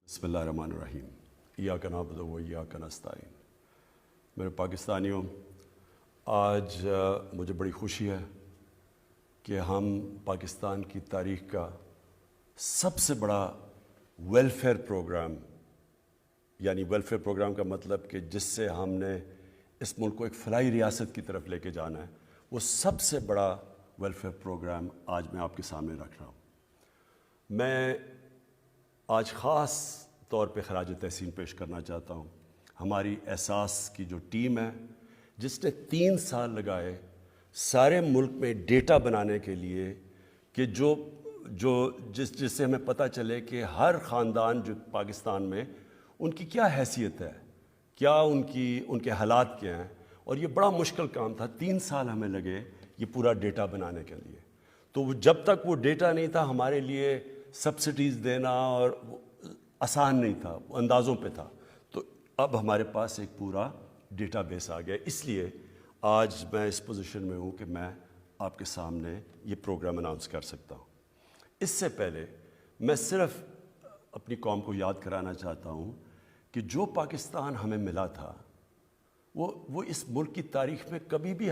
بسم اللہ الرحمن الرحیم ایاک نعبد و ایاک نستعین۔ میرے پاکستانیوں، آج مجھے بڑی خوشی ہے کہ ہم پاکستان کی تاریخ کا سب سے بڑا ویلفیئر پروگرام، یعنی ویلفیئر پروگرام کا مطلب کہ جس سے ہم نے اس ملک کو ایک فلاحی ریاست کی طرف لے کے جانا ہے، وہ سب سے بڑا ویلفیئر پروگرام آج میں آپ کے سامنے رکھ رہا ہوں۔ میں آج خاص طور پہ خراج تحسین پیش کرنا چاہتا ہوں ہماری احساس کی جو ٹیم ہے، جس نے 3 سال لگائے سارے ملک میں ڈیٹا بنانے کے لیے کہ جس سے ہمیں پتہ چلے کہ ہر خاندان جو پاکستان میں ان کی کیا حیثیت ہے، کیا ان کے حالات کیا ہیں۔ اور یہ بڑا مشکل کام تھا، 3 سال ہمیں لگے یہ پورا ڈیٹا بنانے کے لیے۔ تو جب تک وہ ڈیٹا نہیں تھا ہمارے لیے سبسڈیز دینا اور آسان نہیں تھا، وہ اندازوں پہ تھا۔ تو اب ہمارے پاس ایک پورا ڈیٹا بیس آ گیا، اس لیے آج میں اس پوزیشن میں ہوں کہ میں آپ کے سامنے یہ پروگرام اناؤنس کر سکتا ہوں۔ اس سے پہلے میں صرف اپنی قوم کو یاد کرانا چاہتا ہوں کہ جو پاکستان ہمیں ملا تھا وہ اس ملک کی تاریخ میں کبھی بھی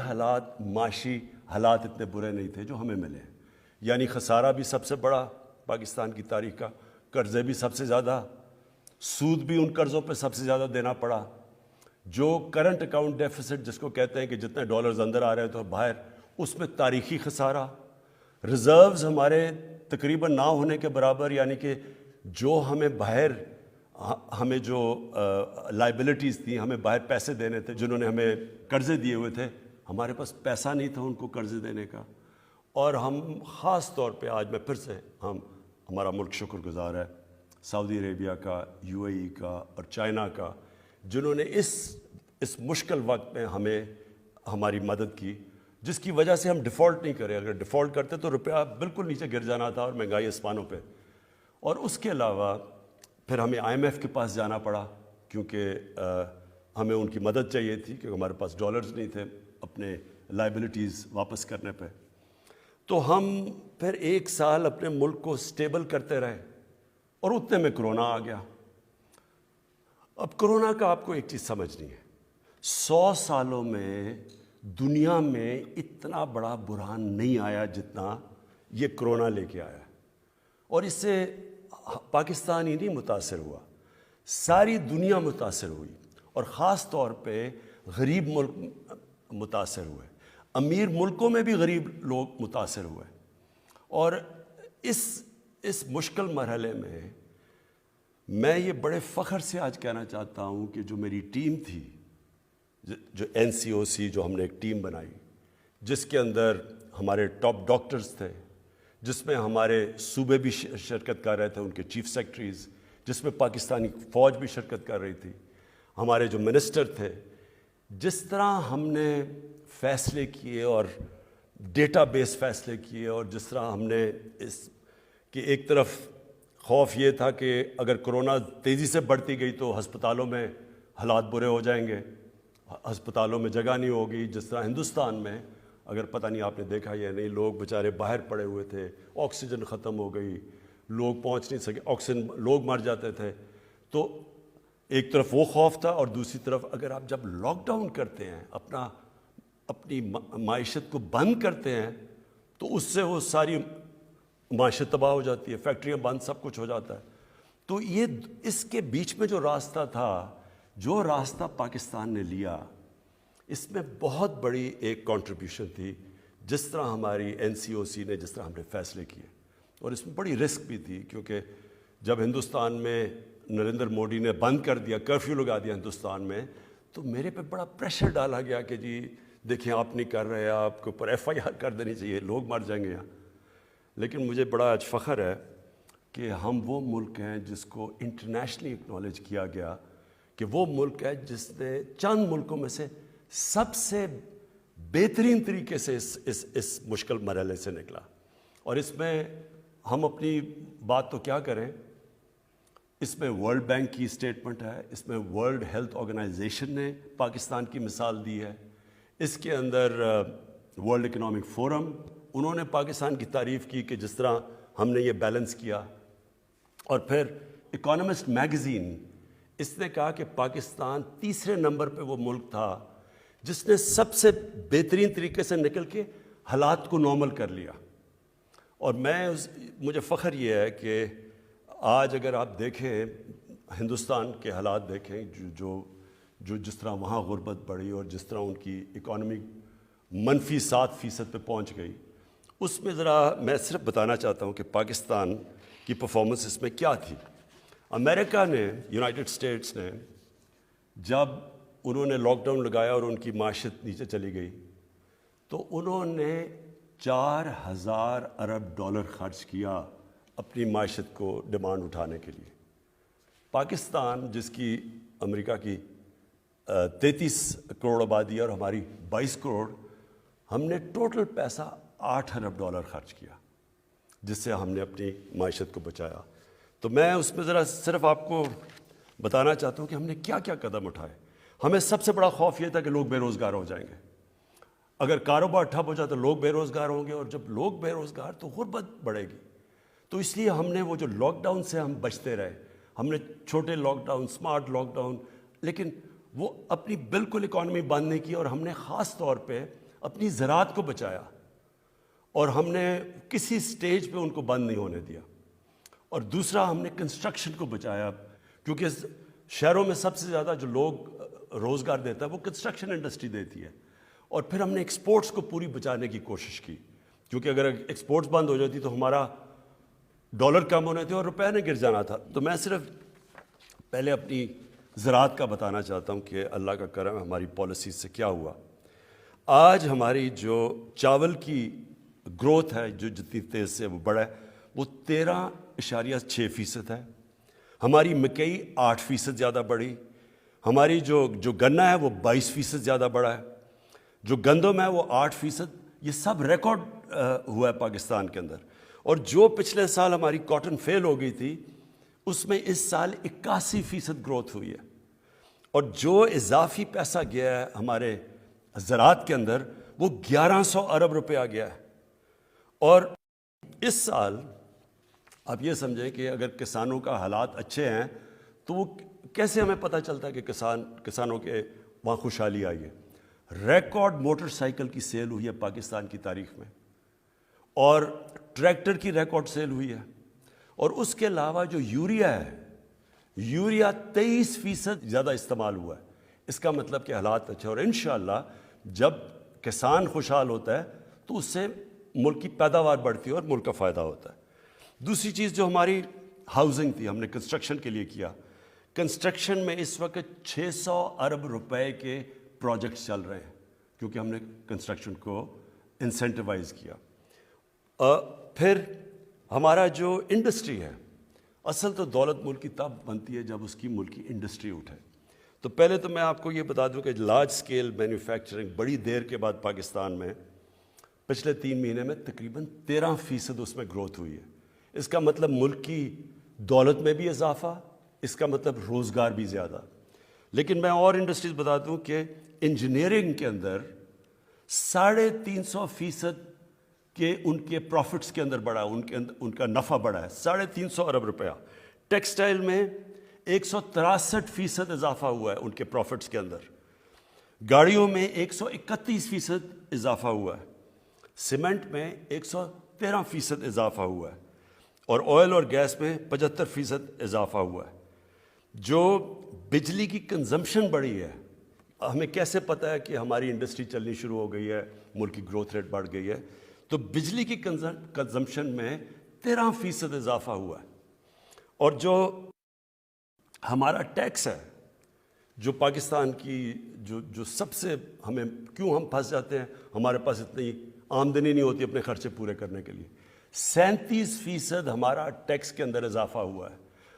معاشی حالات اتنے برے نہیں تھے جو ہمیں ملے ہیں۔ یعنی خسارہ بھی سب سے بڑا پاکستان کی تاریخ کا، قرضے بھی سب سے زیادہ، سود بھی ان قرضوں پہ سب سے زیادہ دینا پڑا، جو کرنٹ اکاؤنٹ ڈیفیسٹ جس کو کہتے ہیں کہ جتنے ڈالرز اندر آ رہے ہیں تو باہر، اس میں تاریخی خسارہ، ریزروز ہمارے تقریباً نہ ہونے کے برابر، یعنی کہ جو ہمیں باہر ہمیں جو لائبلٹیز تھیں، ہمیں باہر پیسے دینے تھے، جنہوں نے ہمیں قرضے دیے ہوئے تھے، ہمارے پاس پیسہ نہیں تھا ان کو قرضے دینے کا۔ اور ہم خاص طور پہ آج میں پھر سے ہمارا ملک شکر گزار ہے سعودی عربیہ کا، UAE کا اور چائنا کا، جنہوں نے اس مشکل وقت میں ہماری مدد کی، جس کی وجہ سے ہم ڈیفالٹ نہیں کرے۔ اگر ڈیفالٹ کرتے تو روپیہ بالکل نیچے گر جانا تھا اور مہنگائی آسمانوں پہ۔ اور اس کے علاوہ پھر ہمیں IMF کے پاس جانا پڑا، کیونکہ ہمیں ان کی مدد چاہیے تھی، کیونکہ ہمارے پاس ڈالرز نہیں تھے اپنے لائبلٹیز واپس کرنے پہ۔ تو ہم پھر 1 سال اپنے ملک کو سٹیبل کرتے رہے، اور اتنے میں کرونا آ گیا۔ اب کرونا کا آپ کو ایک چیز سمجھنی ہے، 100 سالوں میں دنیا میں اتنا بڑا بحران نہیں آیا جتنا یہ کرونا لے کے آیا، اور اس سے پاکستان ہی نہیں متاثر ہوا، ساری دنیا متاثر ہوئی، اور خاص طور پہ غریب ملک متاثر ہوئے، امیر ملکوں میں بھی غریب لوگ متاثر ہوئے۔ اور اس مشکل مرحلے میں یہ بڑے فخر سے آج کہنا چاہتا ہوں کہ جو میری ٹیم تھی، جو NCOC جو ہم نے ایک ٹیم بنائی، جس کے اندر ہمارے ٹاپ ڈاکٹرز تھے، جس میں ہمارے صوبے بھی شرکت کر رہے تھے، ان کے چیف سیکرٹریز، جس میں پاکستانی فوج بھی شرکت کر رہی تھی، ہمارے جو منسٹر تھے، جس طرح ہم نے فیصلے کیے اور ڈیٹا بیس فیصلے کیے، اور جس طرح ہم نے کہ ایک طرف خوف یہ تھا کہ اگر کرونا تیزی سے بڑھتی گئی تو ہسپتالوں میں حالات برے ہو جائیں گے، ہسپتالوں میں جگہ نہیں ہوگی۔ جس طرح ہندوستان میں، اگر پتہ نہیں آپ نے دیکھا یا نہیں، لوگ بیچارے باہر پڑے ہوئے تھے، آکسیجن ختم ہو گئی، لوگ پہنچ نہیں سکے، آکسیجن لوگ مر جاتے تھے۔ تو ایک طرف وہ خوف تھا، اور دوسری طرف اگر آپ جب لاک ڈاؤن کرتے ہیں، اپنی معیشت کو بند کرتے ہیں، تو اس سے وہ ساری معیشت تباہ ہو جاتی ہے، فیکٹریاں بند، سب کچھ ہو جاتا ہے۔ تو اس کے بیچ میں جو راستہ تھا، جو راستہ پاکستان نے لیا، اس میں بہت بڑی ایک کنٹریبیوشن تھی، جس طرح ہماری NCOC نے، جس طرح ہم نے فیصلے کیے۔ اور اس میں بڑی رسک بھی تھی، کیونکہ جب ہندوستان میں نریندر مودی نے بند کر دیا، کرفیو لگا دیا ہندوستان میں، تو میرے پہ بڑا پریشر ڈالا گیا کہ جی دیکھیں آپ نہیں کر رہے، آپ کے اوپر FIR کر دینی چاہیے، لوگ مر جائیں گے یہاں۔ لیکن مجھے بڑا آج فخر ہے کہ ہم وہ ملک ہیں جس کو انٹرنیشنلی اکنالج کیا گیا کہ وہ ملک ہے جس نے چند ملکوں میں سے سب سے بہترین طریقے سے اس مشکل مرحلے سے نکلا۔ اور اس میں ہم اپنی بات تو کیا کریں، اس میں ورلڈ بینک کی اسٹیٹمنٹ ہے، اس میں ورلڈ ہیلتھ آرگنائزیشن نے پاکستان کی مثال دی ہے، اس کے اندر ورلڈ اکنامک فورم، انہوں نے پاکستان کی تعریف کی کہ جس طرح ہم نے یہ بیلنس کیا۔ اور پھر اکانومسٹ میگزین اس نے کہا کہ پاکستان تیسرے نمبر پہ وہ ملک تھا جس نے سب سے بہترین طریقے سے نکل کے حالات کو نارمل کر لیا. اور مجھے فخر یہ ہے کہ آج اگر آپ دیکھیں ہندوستان کے حالات دیکھیں جو جس طرح وہاں غربت بڑھی اور جس طرح ان کی اکانومی -7% پہ پہنچ گئی، اس میں ذرا میں صرف بتانا چاہتا ہوں کہ پاکستان کی پرفارمنس اس میں کیا تھی. امریکہ نے، یونائٹڈ اسٹیٹس نے، جب انہوں نے لاک ڈاؤن لگایا اور ان کی معیشت نیچے چلی گئی تو انہوں نے 4,000 ارب ڈالر خرچ کیا اپنی معیشت کو ڈیمانڈ اٹھانے کے لیے. پاکستان جس کی امریکہ کی 33 کروڑ آبادی ہے اور ہماری 22 کروڑ، ہم نے ٹوٹل پیسہ 8 ارب ڈالر خرچ کیا جس سے ہم نے اپنی معیشت کو بچایا. تو میں اس میں ذرا صرف آپ کو بتانا چاہتا ہوں کہ ہم نے کیا کیا قدم اٹھائے. ہمیں سب سے بڑا خوف یہ تھا کہ لوگ بے روزگار ہو جائیں گے. اگر کاروبار ٹھپ ہو جائے تو لوگ بے روزگار ہوں گے، اور جب لوگ بے روزگار تو غربت بڑھے گی. تو اس لیے ہم نے وہ جو لاک ڈاؤن سے ہم بچتے رہے، ہم نے چھوٹے lockdown, smart lockdown, لیکن وہ اپنی بالکل اکانومی بند نہیں کی، اور ہم نے خاص طور پہ اپنی زراعت کو بچایا اور ہم نے کسی سٹیج پہ ان کو بند نہیں ہونے دیا. اور دوسرا ہم نے کنسٹرکشن کو بچایا، کیونکہ شہروں میں سب سے زیادہ جو لوگ روزگار دیتا ہے وہ کنسٹرکشن انڈسٹری دیتی ہے. اور پھر ہم نے ایکسپورٹس کو پوری بچانے کی کوشش کی، کیونکہ اگر ایکسپورٹس بند ہو جاتی تو ہمارا ڈالر کم ہونے تھے اور روپے نے گر جانا تھا. تو میں صرف پہلے اپنی زراعت کا بتانا چاہتا ہوں کہ اللہ کا کرم ہماری پالیسیز سے کیا ہوا. آج ہماری جو چاول کی گروتھ ہے، جو جتنی تیز سے وہ بڑھا ہے، وہ 13.6% ہے. ہماری مکئی 8% زیادہ بڑھی. ہماری جو گنا ہے وہ 22% زیادہ بڑھا ہے. جو گندم ہے وہ 8%. یہ سب ریکارڈ ہوا ہے پاکستان کے اندر. اور جو پچھلے سال ہماری کاٹن فیل ہو گئی تھی، اس میں اس سال 81% گروتھ ہوئی ہے. اور جو اضافی پیسہ گیا ہے ہمارے زراعت کے اندر وہ 1100 ارب روپے آ گیا ہے. اور اس سال آپ یہ سمجھیں کہ اگر کسانوں کا حالات اچھے ہیں تو وہ کیسے ہمیں پتہ چلتا ہے کہ کسانوں کے وہاں خوشحالی آئی ہے. ریکارڈ موٹر سائیکل کی سیل ہوئی ہے پاکستان کی تاریخ میں، اور ٹریکٹر کی ریکارڈ سیل ہوئی ہے. اور اس کے علاوہ جو یوریا ہے، یوریا 23% زیادہ استعمال ہوا ہے. اس کا مطلب کہ حالات اچھے، اور انشاءاللہ جب کسان خوشحال ہوتا ہے تو اس سے ملک کی پیداوار بڑھتی ہے اور ملک کا فائدہ ہوتا ہے. دوسری چیز جو ہماری ہاؤسنگ تھی، ہم نے کنسٹرکشن کے لیے کیا. کنسٹرکشن میں اس وقت 600 ارب روپے کے پروجیکٹس چل رہے ہیں، کیونکہ ہم نے کنسٹرکشن کو انسینٹیوائز کیا. پھر ہمارا جو انڈسٹری ہے، اصل تو دولت ملک کی تب بنتی ہے جب اس کی ملک کی انڈسٹری اٹھے. تو پہلے تو میں آپ کو یہ بتا دوں کہ لارج اسکیل مینوفیکچرنگ بڑی دیر کے بعد پاکستان میں پچھلے 3 مہینے میں تقریباً 13% اس میں گروتھ ہوئی ہے. اس کا مطلب ملک کی دولت میں بھی اضافہ، اس کا مطلب روزگار بھی زیادہ. لیکن میں اور انڈسٹریز بتا دوں کہ انجینئرنگ کے اندر 350% کہ ان کے پروفٹس کے اندر بڑھا، ان کا نفع بڑھا ہے 350 ارب روپیہ. ٹیکسٹائل میں 163% اضافہ ہوا ہے ان کے پروفٹس کے اندر. گاڑیوں میں 131% اضافہ ہوا ہے. سیمنٹ میں 113% اضافہ ہوا ہے. اور آئل اور گیس میں 75% اضافہ ہوا ہے. جو بجلی کی کنزمپشن بڑھی ہے، ہمیں کیسے پتہ ہے کہ ہماری انڈسٹری چلنی شروع ہو گئی ہے، ملک کی گروتھ ریٹ بڑھ گئی ہے؟ تو بجلی کی کنزمپشن میں 13% اضافہ ہوا ہے. اور جو ہمارا ٹیکس ہے، جو پاکستان کی جو سب سے ہمیں کیوں ہم پھنس جاتے ہیں، ہمارے پاس اتنی آمدنی نہیں ہوتی اپنے خرچے پورے کرنے کے لیے. 37% ہمارا ٹیکس کے اندر اضافہ ہوا ہے.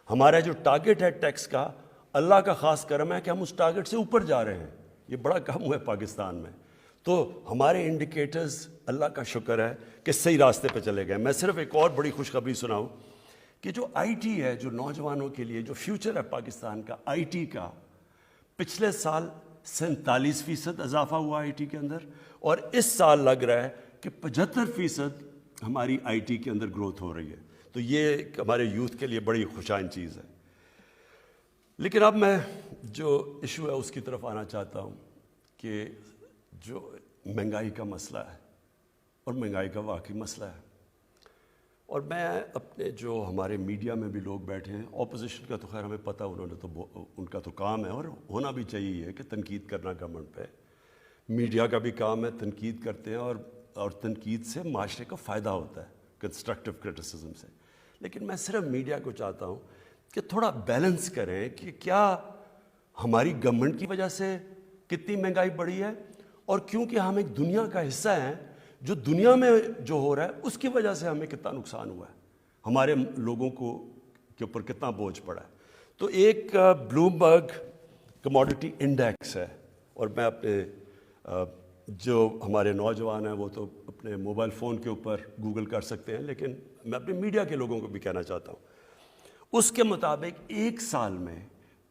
ہمارا جو ٹارگٹ ہے ٹیکس کا، اللہ کا خاص کرم ہے کہ ہم اس ٹارگٹ سے اوپر جا رہے ہیں. یہ بڑا کم ہوا ہے پاکستان میں. تو ہمارے انڈیکیٹرز اللہ کا شکر ہے کہ صحیح راستے پہ چلے گئے. میں صرف ایک اور بڑی خوشخبری سناؤں کہ جو آئی ٹی ہے، جو نوجوانوں کے لیے جو فیوچر ہے پاکستان کا آئی ٹی کا، پچھلے سال 47% اضافہ ہوا آئی ٹی کے اندر، اور اس سال لگ رہا ہے کہ 75% ہماری آئی ٹی کے اندر گروتھ ہو رہی ہے. تو یہ ہمارے یوتھ کے لیے بڑی خوشائن چیز ہے. لیکن اب میں جو ایشو ہے اس کی طرف آنا چاہتا ہوں کہ جو مہنگائی کا مسئلہ ہے، اور مہنگائی کا واقعی مسئلہ ہے، اور میں اپنے جو ہمارے میڈیا میں بھی لوگ بیٹھے ہیں، اپوزیشن کا تو خیر ہمیں پتہ، ان کا تو کام ہے اور ہونا بھی چاہیے کہ تنقید کرنا گورنمنٹ پہ، میڈیا کا بھی کام ہے، تنقید کرتے ہیں اور تنقید سے معاشرے کو فائدہ ہوتا ہے، کنسٹرکٹیو کرٹیسزم سے. لیکن میں صرف میڈیا کو چاہتا ہوں کہ تھوڑا بیلنس کریں کہ کیا ہماری گورنمنٹ کی وجہ سے کتنی مہنگائی بڑھی ہے، اور کیونکہ ہم ایک دنیا کا حصہ ہیں، جو دنیا میں جو ہو رہا ہے اس کی وجہ سے ہمیں کتنا نقصان ہوا ہے، ہمارے لوگوں کے اوپر کتنا بوجھ پڑا ہے. تو ایک بلومبرگ کموڈٹی انڈیکس ہے، اور میں اپنے جو ہمارے نوجوان ہیں وہ تو اپنے موبائل فون کے اوپر گوگل کر سکتے ہیں، لیکن میں اپنے میڈیا کے لوگوں کو بھی کہنا چاہتا ہوں. اس کے مطابق ایک سال میں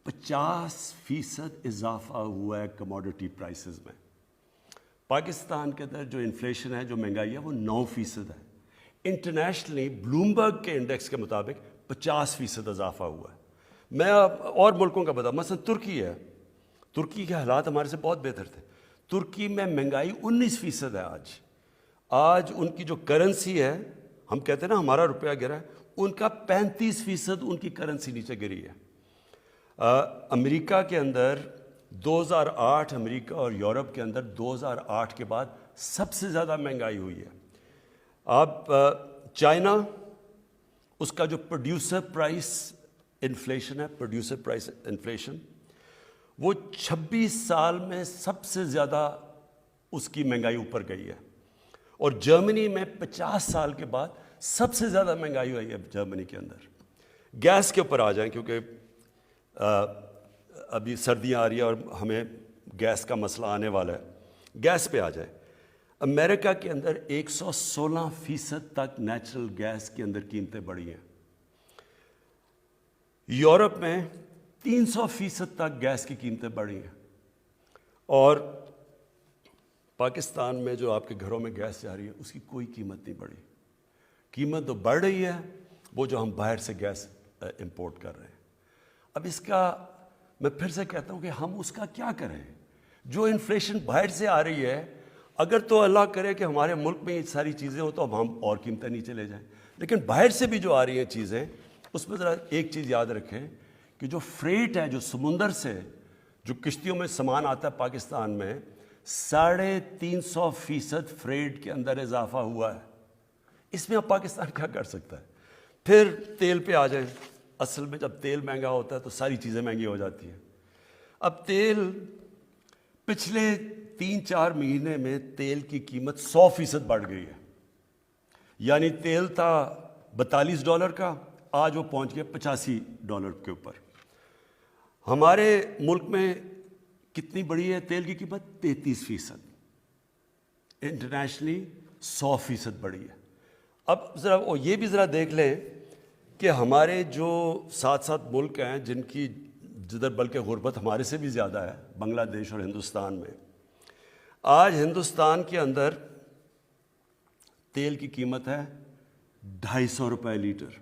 50% اضافہ ہوا ہے کموڈٹی پرائسز میں. پاکستان کے اندر جو انفلیشن ہے، جو مہنگائی ہے، وہ 9% ہے. انٹرنیشنلی بلومبرگ کے انڈیکس کے مطابق 50% اضافہ ہوا ہے. میں اور ملکوں کا بتا، مثلا ترکی ہے، ترکی کے حالات ہمارے سے بہت بہتر تھے. ترکی میں مہنگائی 19% ہے آج ان کی جو کرنسی ہے، ہم کہتے ہیں نا ہمارا روپیہ گرا ہے، ان کا 35% ان کی کرنسی نیچے گری ہے. امریکہ کے اندر 2008 امریکہ اور یورپ کے اندر 2008 کے بعد سب سے زیادہ مہنگائی ہوئی ہے. اب چائنا، اس کا جو پروڈیوسر پرائس انفلیشن ہے، پروڈیوسر پرائس انفلیشن، وہ 26 سال میں سب سے زیادہ اس کی مہنگائی اوپر گئی ہے. اور جرمنی میں 50 سال کے بعد سب سے زیادہ مہنگائی ہوئی ہے جرمنی کے اندر. گیس کے اوپر آ جائیں، کیونکہ ابھی سردیاں آ رہی ہیں اور ہمیں گیس کا مسئلہ آنے والا ہے. گیس پہ آ جائیں. امریکہ کے اندر 116% تک نیچرل گیس کے اندر قیمتیں بڑھی ہیں. یورپ میں 300% تک گیس کی قیمتیں بڑھی ہیں. اور پاکستان میں جو آپ کے گھروں میں گیس جا رہی ہے اس کی کوئی قیمت نہیں بڑھی. قیمت تو بڑھ رہی ہے وہ جو ہم باہر سے گیس امپورٹ کر رہے ہیں. اب اس کا میں پھر سے کہتا ہوں کہ ہم اس کا کیا کریں؟ جو انفلیشن باہر سے آ رہی ہے، اگر تو اللہ کرے کہ ہمارے ملک میں یہ ساری چیزیں ہوں تو اب ہم اور قیمتیں نیچے لے جائیں. لیکن باہر سے بھی جو آ رہی ہیں چیزیں، اس میں ذرا ایک چیز یاد رکھیں کہ جو فریٹ ہے، جو سمندر سے جو کشتیوں میں سامان آتا ہے پاکستان میں، 350% فریٹ کے اندر اضافہ ہوا ہے. اس میں اب پاکستان کیا کر سکتا ہے؟ پھر تیل پہ آ جائیں. اصل میں جب تیل مہنگا ہوتا ہے تو ساری چیزیں مہنگی ہو جاتی ہیں. اب تیل پچھلے 3-4 مہینے میں تیل کی قیمت 100% بڑھ گئی ہے. یعنی تیل تھا $42 کا، آج وہ پہنچ گیا $85 کے اوپر. ہمارے ملک میں کتنی بڑی ہے تیل کی قیمت؟ 33%. انٹرنیشنلی 100% بڑی ہے. اب ذرا یہ بھی ذرا دیکھ لیں کہ ہمارے جو ساتھ ساتھ ملک ہیں جن کی جدھر بلکہ غربت ہمارے سے بھی زیادہ ہے، بنگلہ دیش اور ہندوستان میں، آج ہندوستان کے اندر تیل کی قیمت ہے $250 لیٹر.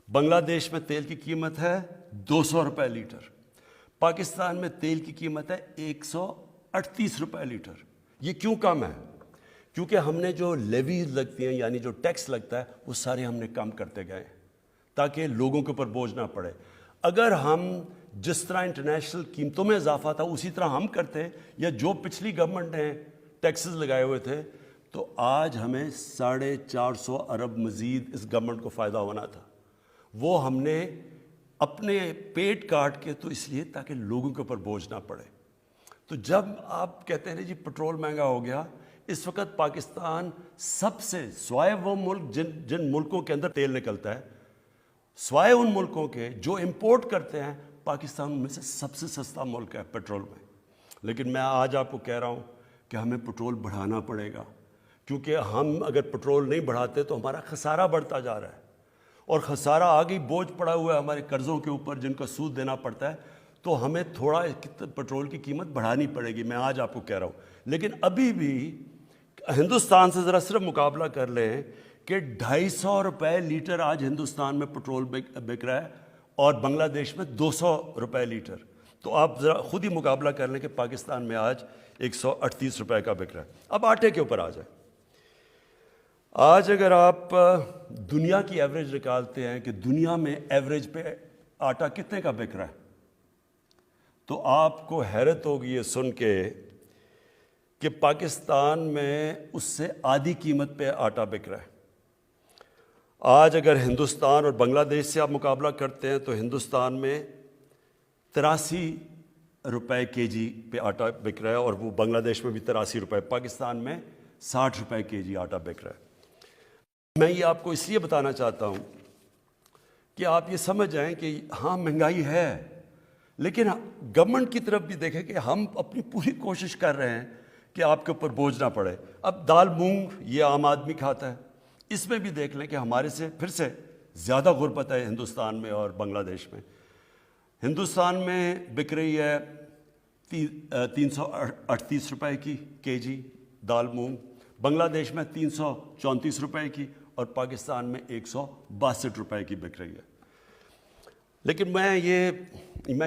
بنگلہ دیش میں تیل کی قیمت ہے $200 لیٹر. پاکستان میں تیل کی قیمت ہے $138 لیٹر. یہ کیوں کم ہے؟ کیونکہ ہم نے جو لیویز لگتی ہیں، یعنی جو ٹیکس لگتا ہے، وہ سارے ہم نے کم کرتے گئے تاکہ لوگوں کے اوپر بوجھ نہ پڑے. اگر ہم جس طرح انٹرنیشنل قیمتوں میں اضافہ تھا اسی طرح ہم کرتے، یا جو پچھلی گورنمنٹ نے ٹیکسز لگائے ہوئے تھے، تو آج ہمیں 450 ارب مزید اس گورنمنٹ کو فائدہ ہونا تھا. وہ ہم نے اپنے پیٹ کاٹ کے، تو اس لیے تاکہ لوگوں کے اوپر بوجھ نہ پڑے. تو جب آپ کہتے ہیں جی پٹرول مہنگا ہو گیا، اس وقت پاکستان سب سے، سوائے وہ ملک جن ملکوں کے اندر تیل نکلتا ہے، سوائے ان ملکوں کے جو امپورٹ کرتے ہیں، پاکستان میں سے سب سے سستا ملک ہے پیٹرول میں. لیکن میں آج آپ کو کہہ رہا ہوں کہ ہمیں پٹرول بڑھانا پڑے گا، کیونکہ ہم اگر پٹرول نہیں بڑھاتے تو ہمارا خسارہ بڑھتا جا رہا ہے، اور خسارہ آگے بوجھ پڑا ہوا ہے ہمارے قرضوں کے اوپر جن کا سود دینا پڑتا ہے. تو ہمیں تھوڑا پٹرول کی قیمت بڑھانی پڑے گی، میں آج آپ کو کہہ رہا ہوں. لیکن ابھی بھی ہندوستان سے ذرا صرف مقابلہ کر لیں کہ $250 لیٹر آج ہندوستان میں پٹرول بک رہا ہے، اور بنگلہ دیش میں 200 روپے لیٹر. تو آپ ذرا خود ہی مقابلہ کر لیں کہ پاکستان میں آج 138 روپے کا بک رہا ہے. اب آٹے کے اوپر آ جائیں. آج اگر آپ دنیا کی ایوریج نکالتے ہیں کہ دنیا میں ایوریج پہ آٹا کتنے کا بک رہا ہے, تو آپ کو حیرت ہوگی یہ سن کے کہ پاکستان میں اس سے آدھی قیمت پہ آٹا بک رہا ہے. آج اگر ہندوستان اور بنگلہ دیش سے آپ مقابلہ کرتے ہیں تو ہندوستان میں 83 روپے کے جی پہ آٹا بک رہا ہے, اور وہ بنگلہ دیش میں بھی 83 روپے, پاکستان میں 60 روپے کے جی آٹا بک رہا ہے. میں یہ آپ کو اس لیے بتانا چاہتا ہوں کہ آپ یہ سمجھ جائیں کہ ہاں مہنگائی ہے, لیکن گورنمنٹ کی طرف بھی دیکھیں کہ ہم اپنی پوری کوشش کر رہے ہیں کہ آپ کے اوپر بوجھ نہ پڑے. اب دال مونگ یہ عام آدمی کھاتا ہے, اس میں بھی دیکھ لیں کہ ہمارے سے پھر سے زیادہ غربت ہے ہندوستان میں اور بنگلہ دیش میں. ہندوستان میں بک رہی ہے 338 روپے کی کے جی دال مونگ, بنگلہ دیش میں 334 روپے کی, اور پاکستان میں 162 روپے کی بک رہی ہے. لیکن میں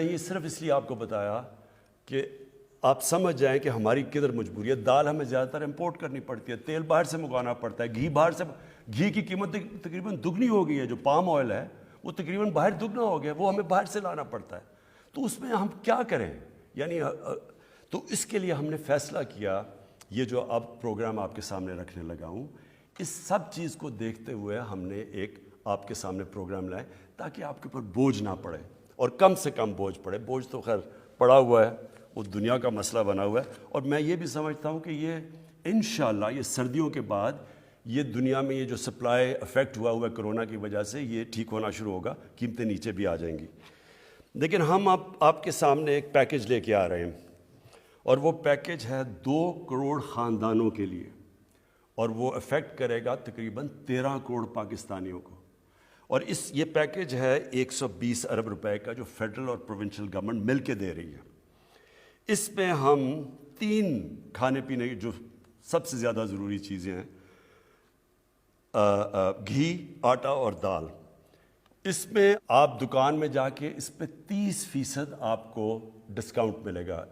یہ صرف اس لیے آپ کو بتایا کہ آپ سمجھ جائیں کہ ہماری کدھر مجبوری ہے. دال ہمیں زیادہ تر امپورٹ کرنی پڑتی ہے, تیل باہر سے منگوانا پڑتا ہے, گھی کی قیمت تقریباً دگنی ہو گئی ہے. جو پام آئل ہے وہ تقریباً باہر دگنا ہو گیا, وہ ہمیں باہر سے لانا پڑتا ہے. تو اس میں ہم کیا کریں؟ یعنی تو اس کے لیے ہم نے فیصلہ کیا, یہ جو اب پروگرام آپ کے سامنے رکھنے لگا ہوں, اس سب چیز کو دیکھتے ہوئے ہم نے ایک آپ کے سامنے پروگرام لائے تاکہ آپ کے اوپر بوجھ نہ پڑے, اور کم سے کم بوجھ پڑے. بوجھ تو خیر پڑا ہوا ہے, وہ دنیا کا مسئلہ بنا ہوا ہے, اور میں یہ بھی سمجھتا ہوں کہ یہ انشاءاللہ یہ سردیوں کے بعد یہ دنیا میں یہ جو سپلائی افیکٹ ہوا ہے کرونا کی وجہ سے, یہ ٹھیک ہونا شروع ہوگا, قیمتیں نیچے بھی آ جائیں گی. لیکن ہم آپ کے سامنے ایک پیکج لے کے آ رہے ہیں, اور وہ پیکج ہے 2 کروڑ خاندانوں کے لیے, اور وہ افیکٹ کرے گا تقریباً 13 کروڑ پاکستانیوں کو. اور یہ پیکج ہے 120 ارب روپے کا, جو فیڈرل اور پروونشل گورنمنٹ مل کے دے رہی ہے. اس میں ہم 3 کھانے پینے کی جو سب سے زیادہ ضروری چیزیں ہیں, گھی, آٹا اور دال, اس میں آپ دکان میں جا کے اس پہ 30% آپ کو ڈسکاؤنٹ ملے گا.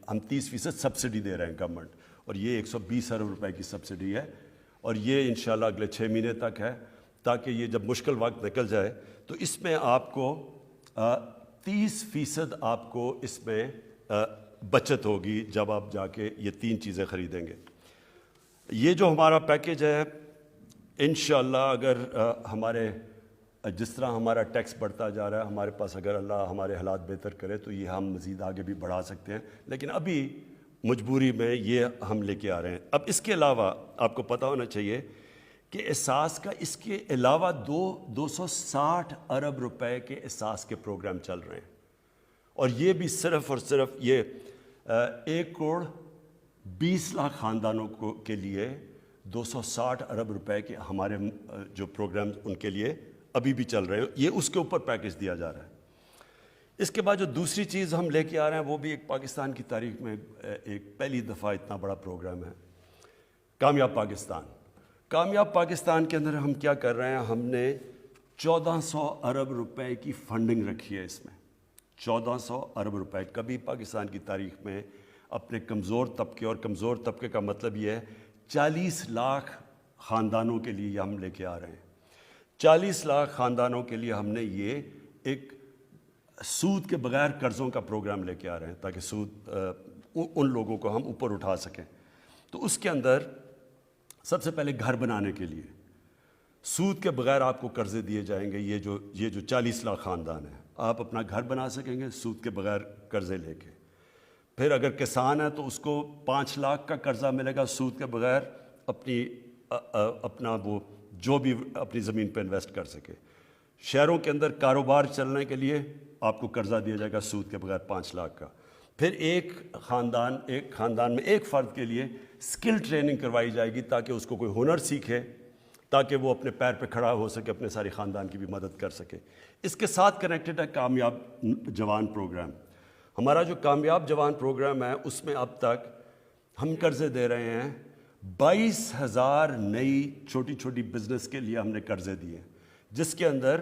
ہم 30% سبسڈی دے رہے ہیں گورنمنٹ, اور یہ 120 ارب روپے کی سبسڈی ہے, اور یہ انشاءاللہ اگلے 6 مہینے تک ہے, تاکہ یہ جب مشکل وقت نکل جائے تو اس میں آپ کو 30% آپ کو اس میں بچت ہوگی جب آپ جا کے یہ 3 چیزیں خریدیں گے. یہ جو ہمارا پیکج ہے انشاءاللہ اگر ہمارے جس طرح ہمارا ٹیکس بڑھتا جا رہا ہے, ہمارے پاس اگر اللہ ہمارے حالات بہتر کرے تو یہ ہم مزید آگے بھی بڑھا سکتے ہیں, لیکن ابھی مجبوری میں یہ ہم لے کے آ رہے ہیں. اب اس کے علاوہ آپ کو پتہ ہونا چاہیے کہ احساس کا اس کے علاوہ 260 ارب روپے کے احساس کے پروگرام چل رہے ہیں, اور یہ بھی صرف اور صرف یہ 1 کروڑ 20 لاکھ خاندانوں کے لیے 260 ارب روپے کے ہمارے جو پروگرام ان کے لیے ابھی بھی چل رہے ہیں. یہ اس کے اوپر پیکج دیا جا رہا ہے. اس کے بعد جو دوسری چیز ہم لے کے آ رہے ہیں وہ بھی ایک پاکستان کی تاریخ میں ایک پہلی دفعہ اتنا بڑا پروگرام ہے, کامیاب پاکستان. کامیاب پاکستان کے اندر ہم کیا کر رہے ہیں, ہم نے 1400 ارب روپے کی فنڈنگ رکھی ہے. اس میں 1400 ارب روپے کبھی پاکستان کی تاریخ میں اپنے کمزور طبقے, اور کمزور طبقے کا مطلب یہ ہے 40 لاکھ خاندانوں کے لیے یہ ہم لے کے آ رہے ہیں. 40 لاکھ خاندانوں کے لیے ہم نے یہ ایک سود کے بغیر قرضوں کا پروگرام لے کے آ رہے ہیں, تاکہ سود ان لوگوں کو ہم اوپر اٹھا سکیں. تو اس کے اندر سب سے پہلے گھر بنانے کے لیے سود کے بغیر آپ کو قرضے دیے جائیں گے. یہ جو 40 لاکھ خاندان ہیں, آپ اپنا گھر بنا سکیں گے سود کے بغیر قرضے لے کے. پھر اگر کسان ہے تو اس کو 5 لاکھ کا قرضہ ملے گا سود کے بغیر, اپنا وہ جو بھی اپنی زمین پہ انویسٹ کر سکے. شہروں کے اندر کاروبار چلنے کے لیے آپ کو قرضہ دیا جائے گا سود کے بغیر 5 لاکھ کا. پھر ایک خاندان میں ایک فرد کے لیے سکل ٹریننگ کروائی جائے گی, تاکہ اس کو کوئی ہنر سیکھے, تاکہ وہ اپنے پیر پہ کھڑا ہو سکے, اپنے سارے خاندان کی بھی مدد کر سکے. اس کے ساتھ کنیکٹڈ ہے کامیاب جوان پروگرام. ہمارا جو کامیاب جوان پروگرام ہے اس میں اب تک ہم قرضے دے رہے ہیں 22,000 نئی چھوٹی چھوٹی بزنس کے لیے ہم نے قرضے دیے, جس کے اندر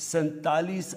47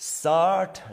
60